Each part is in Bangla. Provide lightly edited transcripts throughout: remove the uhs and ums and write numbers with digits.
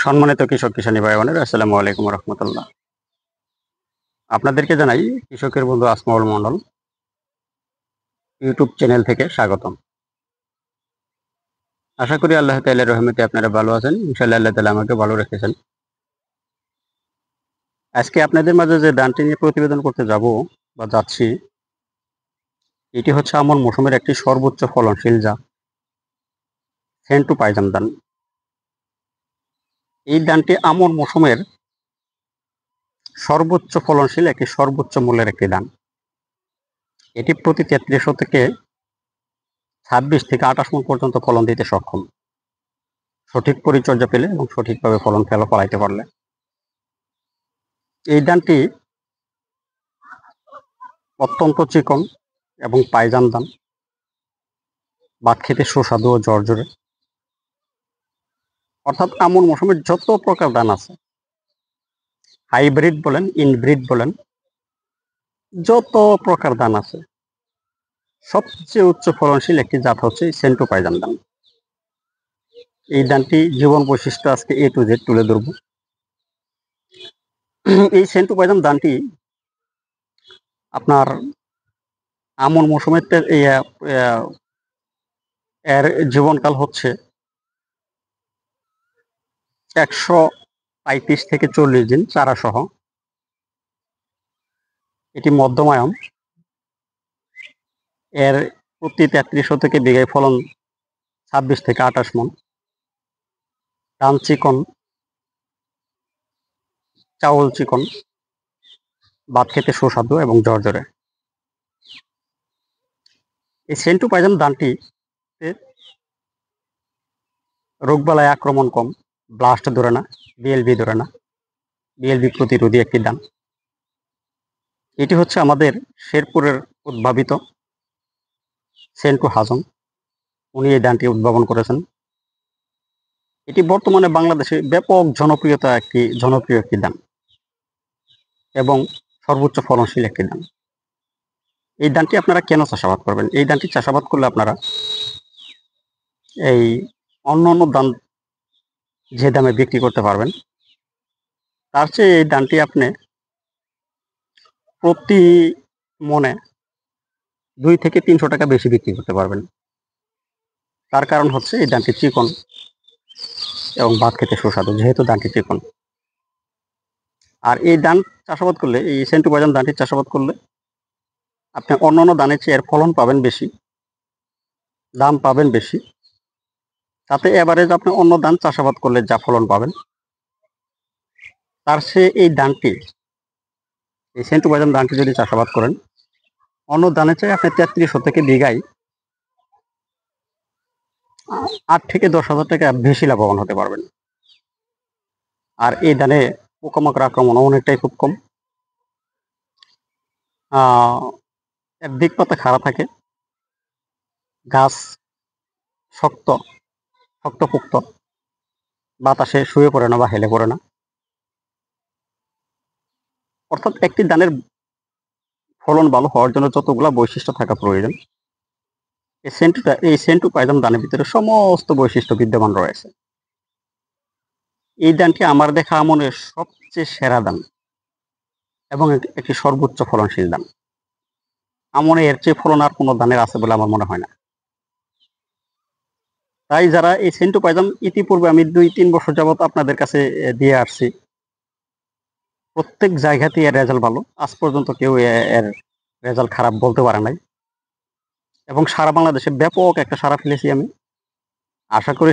সম্মানিত কৃষক কিষানী ভাই বোনেরা, আসসালামু আলাইকুম রহমতুল্লাহ। আপনাদেরকে জানাই কৃষকের বন্ধু আসমাউল মন্ডল ইউটিউব চ্যানেল থেকে স্বাগতম। আশা করি আল্লাহ তাআলার রহমতে আপনারা ভালো আছেন। ইনশাআল্লাহ আল্লাহ তাআলা আমাকে ভালো রেখেছেন। আজকে আপনাদের মাঝে যে ধানটি নিয়ে প্রতিবেদন করতে যাচ্ছি, এটি হচ্ছে আমন মৌসুমের একটি সর্বোচ্চ ফলনশীল জাত সেন্টু পাইজাম ধান। এই ধানটি আমন মৌসুমের সর্বোচ্চ ফলনশীল একটি সর্বোচ্চ মূল্যের একটি ধান। এটি প্রতি 3300 থেকে 26 থেকে 28 মণ পর্যন্ত ফলন দিতে সক্ষম, সঠিক পরিচর্যা পেলে এবং সঠিকভাবে ফলাইতে পারলে। এই ধানটি অত্যন্ত চিকন এবং পাইজাম ধান, ভাত খেতে সুস্বাদু ও ঝরঝরে। অর্থাৎ আমন মৌসুমের যত প্রকার ধান আছে, হাইব্রিড বলেন, ইনব্রিড বলেন, যত প্রকার ধান আছে, সবচেয়ে উচ্চ ফলনশীল একটি জাত হচ্ছে সেন্টু পাইজাম ধান। এই ধানটি জীবন বৈশিষ্ট্য আজকে A to Z তুলে ধরব। এই সেন্টু পাইজাম ধানটি আপনার আমন মৌসুমের এর জীবনকাল হচ্ছে 135 থেকে 40 দিন চারা সহ। এটি মধ্যমায়ম। এর প্রতি 3300 থেকে বিঘায় ফলন 26 থেকে 28 মণ। ধান চিকন, চাউল চিকন, ভাত খেতে সুস্বাদু এবং ঝরঝরে। এই সেন্টু পাইজাম ধানটি রোগবালাই আক্রমণ কম, ব্লাস্ট ধরে না, বিএলবি ধরে না, বিএলবি প্রতিরোধী একটি ধান। এটি হচ্ছে আমাদের শেরপুরের উদ্ভাবিত সেন্টু হাজম। উনি এই ধানটি উদ্ভাবন করেছেন। এটি বর্তমানে বাংলাদেশে ব্যাপক জনপ্রিয় একটি ধান এবং সর্বোচ্চ ফলনশীল একটি ধান। এই ধানটি আপনারা কেন চাষাবাদ করবেন? এই ধানটি চাষাবাদ করলে আপনারা এই অন্য ধান যে দামে বিক্রি করতে পারবেন, তার চেয়ে এই ধানটি আপনি প্রতি মনে 2 থেকে 300 টাকা বেশি বিক্রি করতে পারবেন। তার কারণ হচ্ছে এই ধানটি চিকন এবং ভাত খেতে সুস্বাদু, যেহেতু ধানটি চিকন। আর এই ধান চাষাবাদ করলে, এই সেন্টু পাইজাম ধানটি চাষাবাদ করলে আপনি অন্যান্য ধানের চেয়ে এর ফলন পাবেন বেশি, দাম পাবেন বেশি। তাতে এভারেজ আপনি অন্য ধান চাষাবাদ করলে যা ফলন পাবেন, তার চেয়ে এই সেন্টু পাইজাম ধানটি যদি চাষাবাদ করেন, অন্য ধানের চেয়ে আপনি 3300 থেকে বিঘায় 8 থেকে 10,000 টাকা বেশি লাভবান হতে পারবেন। আর এই ধানে পোকামাকড় আক্রমণ অনেকটাই খুব কম। এর দিক পাতা খাড়া থাকে, গাছ শক্তপোক্ত, বাতাসে শুয়ে পড়ে না বা হেলে পড়ে না। অর্থাৎ একটি ধানের ফলন ভালো হওয়ার জন্য যতগুলা বৈশিষ্ট্য থাকা প্রয়োজন, এই সেন্টু পাইজাম ধানের ভিতরে সমস্ত বৈশিষ্ট্য বিদ্যমান রয়েছে। এই ধানটি আমার দেখা আমনের সবচেয়ে সেরা ধান এবং একটি সর্বোচ্চ ফলনশীল ধান। আমনে এর চেয়ে ফলন আর কোনো ধানের আছে বলে আমার মনে হয় না। তাই যারা এই সেন্টু পাইজাম ইতিপূর্বে আমি 2-3 বছর যাবত আপনাদের কাছে দিয়ে আসছি, প্রত্যেক জায়গাতেই এর রেজাল্ট ভালো। আজ পর্যন্ত কেউ এর রেজাল্ট খারাপ বলতে পারে নাই এবং সারা বাংলাদেশে ব্যাপক একটা সাড়া ফেলেছি আমি। আশা করি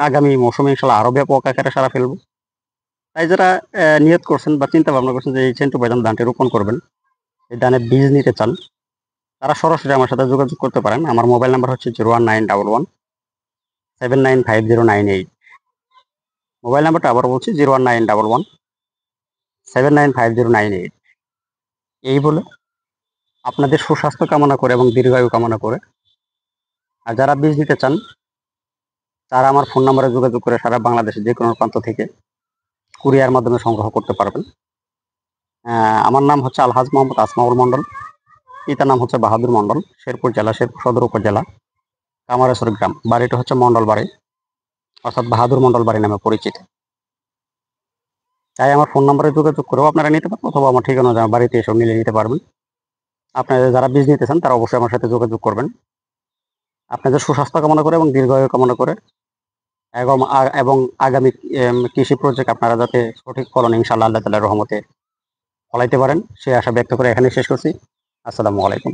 আগামী মৌসুমে ইনশাল্লাহ আরো ব্যাপক আকারে সাড়া ফেলবো। তাই যারা নিয়ত করছেন বা চিন্তা ভাবনা করছেন যে এই সেন্টু পাইজাম ধানটি রোপণ করবেন, এই ধানের বীজ নিতে চান, তারা সরাসরি আমার সাথে যোগাযোগ করতে পারেন। আমার মোবাইল নাম্বার হচ্ছে 01911 795098। মোবাইল নাম্বারটা আবার বলছি 01911 795098। এই বলে আপনাদের সুস্বাস্থ্য কামনা করে এবং দীর্ঘায়ু কামনা করে, আর যারা বীজ নিতে চান তারা আমার ফোন নাম্বারে যোগাযোগ করে সারা বাংলাদেশে যে কোনো প্রান্ত থেকে কুরিয়ার মাধ্যমে সংগ্রহ করতে পারবেন। আমার নাম হচ্ছে আলহাজ মোহাম্মদ আসমাউল মন্ডল, পিতার নাম হচ্ছে বাহাদুর মন্ডল, শেরপুর জেলা, শেরপুর সদর উপজেলা, কামারেশ্বর গ্রাম। বাড়িটা হচ্ছে মন্ডল বাড়ি, অর্থাৎ বাহাদুর মন্ডল বাড়ি নামে পরিচিত। তাই আমার ফোন নাম্বারে যোগাযোগ করেও আপনারা নিতে পারেন, অথবা আমার ঠিকানা বাড়িতে এসেও নিলে নিতে পারবেন। আপনারা যারা বীজ নিতে চান তারা অবশ্যই আমার সাথে যোগাযোগ করবেন। আপনাদের সুস্বাস্থ্য কামনা করে এবং দীর্ঘায়ু কামনা করে এবং আগামী কৃষি প্রজেক্ট আপনারা যাতে সঠিক ফলন ইনশাআল্লাহ আল্লাহ তাআলার রহমতে ফলাইতে পারেন, সেই আশা ব্যক্ত করে এখানে শেষ করছি। আসসালামু আলাইকুম।